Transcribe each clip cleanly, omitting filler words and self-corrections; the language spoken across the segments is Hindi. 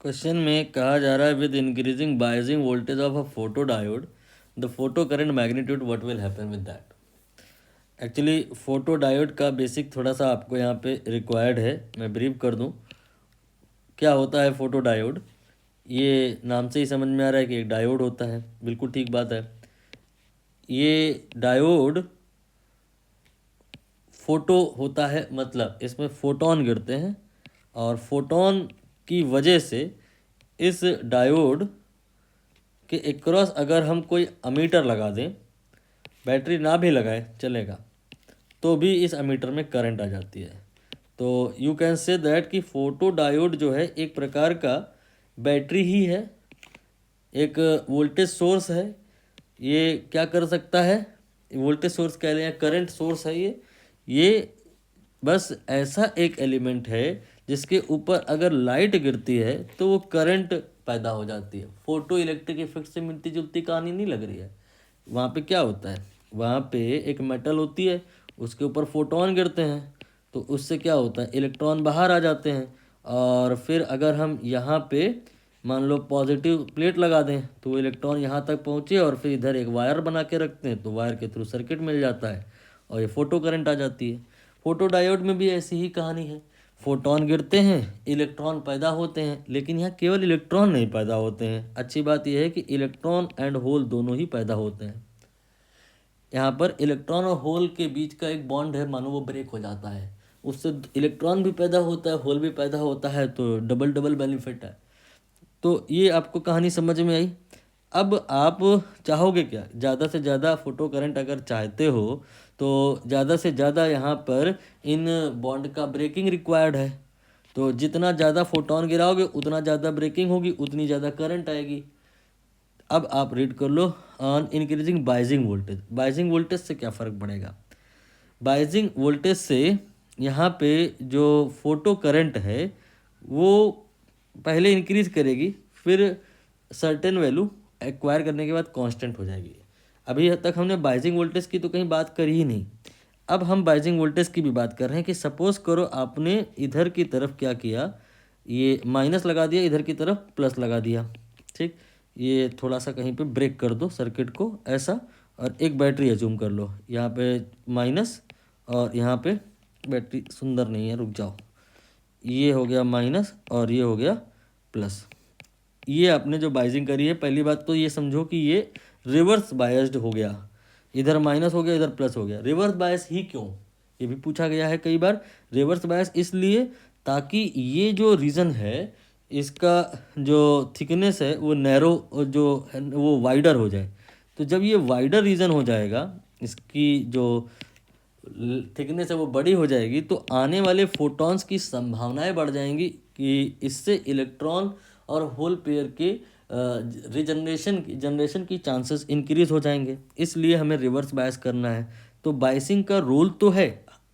क्वेश्चन में कहा जा रहा है with increasing biasing voltage of a photo diode the photo current magnitude what will happen with that. Actually photo diode का बेसिक थोड़ा सा आपको यहाँ पे रिक्वायर्ड है, मैं ब्रीफ कर दूँ। क्या होता है फोटो डायोड? ये नाम से ही समझ में आ रहा है कि एक डायोड होता है, बिल्कुल ठीक बात है। ये डायोड फोटो होता है, मतलब इसमें फोटोन गिरते हैं और फोटोन की वजह से इस डायोड कि एक्रॉस अगर हम कोई अमीटर लगा दें, बैटरी ना भी लगाए चलेगा, तो भी इस अमीटर में करंट आ जाती है। तो यू कैन से दैट कि फोटो डायोड जो है एक प्रकार का बैटरी ही है, एक वोल्टेज सोर्स है। ये क्या कर सकता है? वोल्टेज सोर्स कह लें या करंट सोर्स है ये बस ऐसा एक एलिमेंट है जिसके ऊपर अगर लाइट गिरती है तो वो करंट पैदा हो जाती है। फोटो इलेक्ट्रिक इफेक्ट से मिलती जुलती कहानी नहीं लग रही है। वहाँ पे क्या होता है, वहाँ पे एक मेटल होती है, उसके ऊपर फोटोन गिरते हैं, तो उससे क्या होता है, इलेक्ट्रॉन बाहर आ जाते हैं। और फिर अगर हम यहाँ पे मान लो पॉजिटिव प्लेट लगा दें तो वो इलेक्ट्रॉन यहाँ तक पहुँचे और फिर इधर एक वायर बना के रखते हैं, तो वायर के थ्रू सर्किट मिल जाता है और ये फोटो करंट आ जाती है। फोटो डायोड में भी ऐसी ही कहानी है। फोटोन गिरते हैं, इलेक्ट्रॉन पैदा होते हैं, लेकिन यहाँ केवल इलेक्ट्रॉन नहीं पैदा होते हैं। अच्छी बात यह है कि इलेक्ट्रॉन एंड होल दोनों ही पैदा होते हैं। यहाँ पर इलेक्ट्रॉन और होल के बीच का एक बॉन्ड है, मानो वो ब्रेक हो जाता है, उससे इलेक्ट्रॉन भी पैदा होता है, होल भी पैदा होता है, तो डबल डबल बेनिफिट है। तो ये आपको कहानी समझ में आई। अब आप चाहोगे क्या, ज़्यादा से ज़्यादा फोटो करंट अगर चाहते हो तो ज़्यादा से ज़्यादा यहाँ पर इन बॉन्ड का ब्रेकिंग रिक्वायर्ड है। तो जितना ज़्यादा फोटोन गिराओगे उतना ज़्यादा ब्रेकिंग होगी, उतनी ज़्यादा करंट आएगी। अब आप रीड कर लो on increasing biasing voltage. Biasing voltage से क्या फ़र्क पड़ेगा? बाइजिंग वोल्टेज से यहाँ पे जो फोटो करंट है वो पहले इंक्रीज करेगी, फिर सर्टेन वैल्यू एक्वायर करने के बाद कांस्टेंट हो जाएगी। अभी तक हमने बाइजिंग वोल्टेज की तो कहीं बात करी ही नहीं। अब हम बाइजिंग वोल्टेज की भी बात कर रहे हैं कि सपोज करो आपने इधर की तरफ क्या किया, ये माइनस लगा दिया, इधर की तरफ प्लस लगा दिया। ठीक, ये थोड़ा सा कहीं पे ब्रेक कर दो सर्किट को ऐसा, और एक बैटरी अज्यूम कर लो, यहाँ पे माइनस और यहाँ पे बैटरी सुंदर नहीं है, रुक जाओ, ये हो गया माइनस और ये हो गया प्लस। ये आपने जो बाइजिंग करी है, पहली बात तो ये समझो कि ये रिवर्स बायस्ड हो गया, इधर माइनस हो गया इधर प्लस हो गया। रिवर्स बायस ही क्यों, ये भी पूछा गया है कई बार। रिवर्स बायस इसलिए ताकि ये जो रीज़न है इसका जो थिकनेस है वो नैरो, जो है वो वाइडर हो जाए। तो जब ये वाइडर रीजन हो जाएगा, इसकी जो थिकनेस है वो बड़ी हो जाएगी, तो आने वाले फोटॉन्स की संभावनाएं बढ़ जाएंगी कि इससे इलेक्ट्रॉन और होल पेयर के जनरेशन की चांसेस इंक्रीज हो जाएंगे। इसलिए हमें रिवर्स बायस करना है। तो बायसिंग का रोल तो है,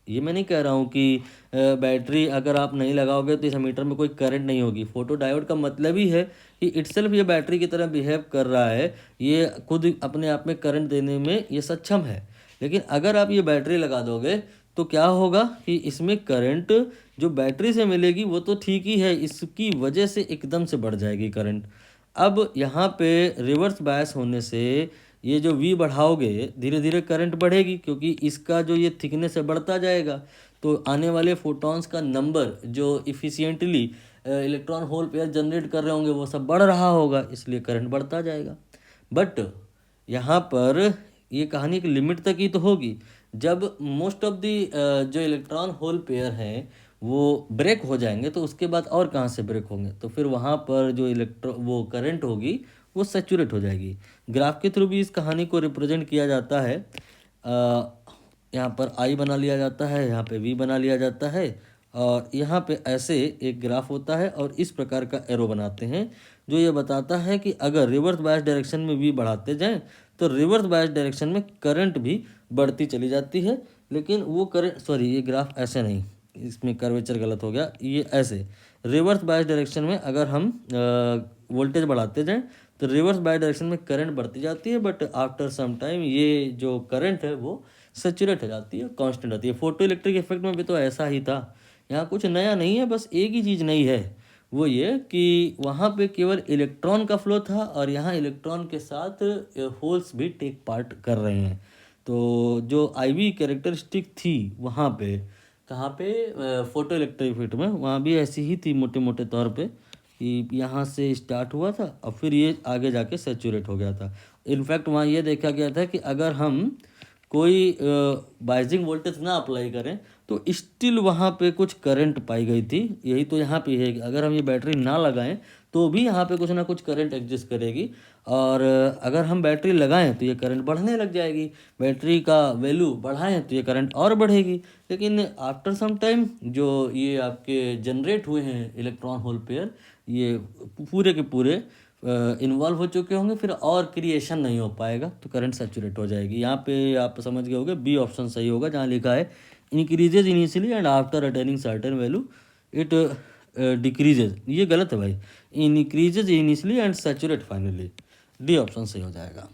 ये मैं नहीं कह रहा हूँ कि बैटरी अगर आप नहीं लगाओगे तो इस मीटर में कोई करंट नहीं होगी। फोटो डायोड का मतलब ही है कि इटसेल्फ ये बैटरी की तरह बिहेव कर रहा है, ये खुद अपने आप में करंट देने में ये सक्षम है। लेकिन अगर आप ये बैटरी लगा दोगे तो क्या होगा कि इसमें करंट जो बैटरी से मिलेगी वो तो ठीक ही है, इसकी वजह से एकदम से बढ़ जाएगी करंट। अब यहाँ पे रिवर्स बायस होने से ये जो V बढ़ाओगे धीरे धीरे करंट बढ़ेगी, क्योंकि इसका जो ये थिकनेस है बढ़ता जाएगा, तो आने वाले फोटॉन्स का नंबर जो efficiently electron hole pair generate कर रहे होंगे वो सब बढ़ रहा होगा, इसलिए करंट बढ़ता जाएगा। बट यहाँ पर ये कहानी एक लिमिट तक ही तो होगी। जब मोस्ट ऑफ दी जो इलेक्ट्रॉन होल पेयर हैं वो ब्रेक हो जाएंगे तो उसके बाद और कहाँ से ब्रेक होंगे, तो फिर वहाँ पर जो वो करंट होगी वो सेचुरेट हो जाएगी। ग्राफ के थ्रू भी इस कहानी को रिप्रेजेंट किया जाता है। यहाँ पर आई बना लिया जाता है, यहाँ पे वी बना लिया जाता है, और यहाँ पे ऐसे एक ग्राफ होता है और इस प्रकार का एरो बनाते हैं जो ये बताता है कि अगर रिवर्स बायस डायरेक्शन में वी बढ़ाते जाएं तो रिवर्स बायस डायरेक्शन में करंट भी बढ़ती चली जाती है। लेकिन वो करंट, सॉरी ये ग्राफ ऐसे नहीं, इसमें कर्वेचर गलत हो गया, ये ऐसे रिवर्स बायस डायरेक्शन में अगर हम वोल्टेज बढ़ाते जाएं तो रिवर्स बाय डायरेक्शन में करंट बढ़ती जाती है, बट आफ्टर सम टाइम ये जो करंट है वो सेचुरेट हो जाती है, कांस्टेंट होती है। फोटो इलेक्ट्रिक इफेक्ट में भी तो ऐसा ही था, यहाँ कुछ नया नहीं है, बस एक ही चीज़ नई है, वो ये कि वहाँ पे केवल इलेक्ट्रॉन का फ्लो था और यहाँ इलेक्ट्रॉन के साथ होल्स भी टेक पार्ट कर रहे हैं। तो जो आईवी कैरेक्टरिस्टिक थी वहाँ पे, कहाँ पे, फोटो इलेक्ट्रिक इफेक्ट में, वहाँ भी ऐसी ही थी मोटे मोटे तौर पे कि यहाँ से स्टार्ट हुआ था और फिर ये आगे जाके सैचुरेट हो गया था। इनफैक्ट वहाँ ये देखा गया था कि अगर हम कोई बाइजिंग वोल्टेज ना अप्लाई करें तो स्टिल वहाँ पे कुछ करंट पाई गई थी। यही तो यहाँ पे है कि अगर हम ये बैटरी ना लगाएं तो भी यहाँ पे कुछ ना कुछ करंट एग्जिस्ट करेगी, और अगर हम बैटरी लगाएं तो ये करंट बढ़ने लग जाएगी, बैटरी का वैल्यू बढ़ाएं तो ये करंट और बढ़ेगी। लेकिन आफ्टर सम टाइम जो ये आपके जनरेट हुए हैं इलेक्ट्रॉन होल पेयर, ये पूरे के पूरे इन्वॉल्व हो चुके होंगे, फिर और क्रिएशन नहीं हो पाएगा तो करंट सैचुरेट हो जाएगी। यहाँ पे आप समझ गए होंगे बी ऑप्शन सही होगा, जहाँ लिखा है increases initially and after attaining certain value it decreases. ये गलत है भाई, increases initially and saturate finally. D option सही हो जाएगा।